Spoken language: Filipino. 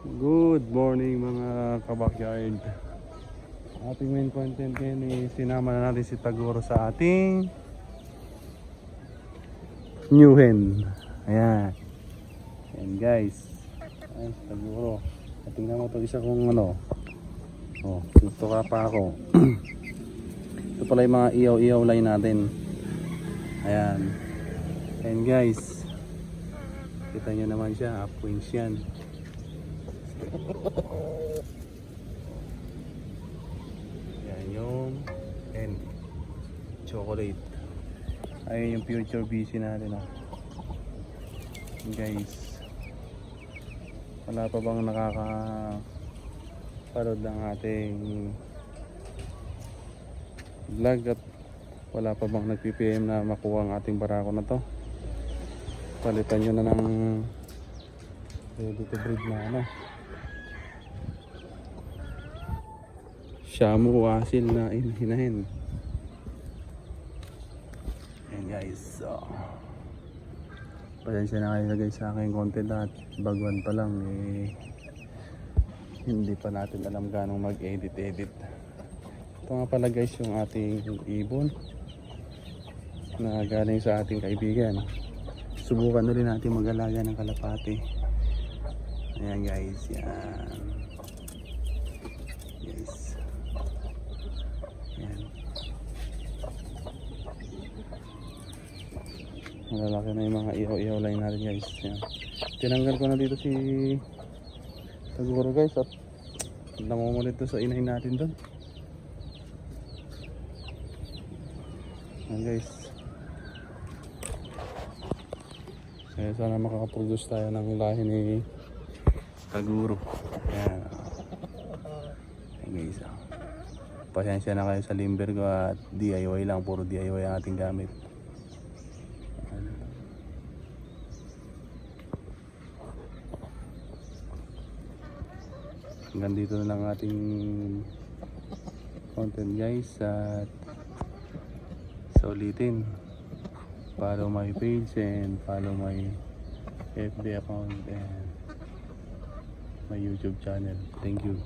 Good morning mga kabakyard. Ating main content ngayon is sinama na natin si Taguro sa ating new hen. Ayan. Ayan guys. Ayan si Taguro. At tingnan mo ito isa kong ano. Oh, gusto ka pa ako. Ito pala yung mga iyaw-iyaw line natin. Ayan. Ayan guys. Kita nyo naman siya. Up wings yan. Yan yung N chocolate. Ayun yung future busy natin guys. Wala pa bang nakakaparod ng ating vlog at wala pa bang nag-PPM na makuha ang ating barako na to? Palitan nyo na ng ready to breed na Shamu asil na hinahin. Ayan guys, so pasensya na kayo guys sa aking content at bagwan pa lang hindi pa natin alam ganong mag-edit. Ito nga pala guys yung ating ibon na galing sa ating kaibigan. Subukan na rin natin mag-alaga ng kalapati. Ayan guys, yan guys. Yan. Malalaki na yung mga ihaw-ihaw line natin guys. Yan. Tinanggal ko na dito si Taguro guys at namumulit to sa inahin natin doon. Yan guys. Kaya sana makakaproduce tayo ng lahi ni Taguro. Yan. Yan guys. Pasensya na kayo sa limber ko at DIY lang, puro DIY ang ating gamit. Hanggang dito na lang ating content guys at sa ulitin, follow my page and follow my FB account and my YouTube channel. Thank you.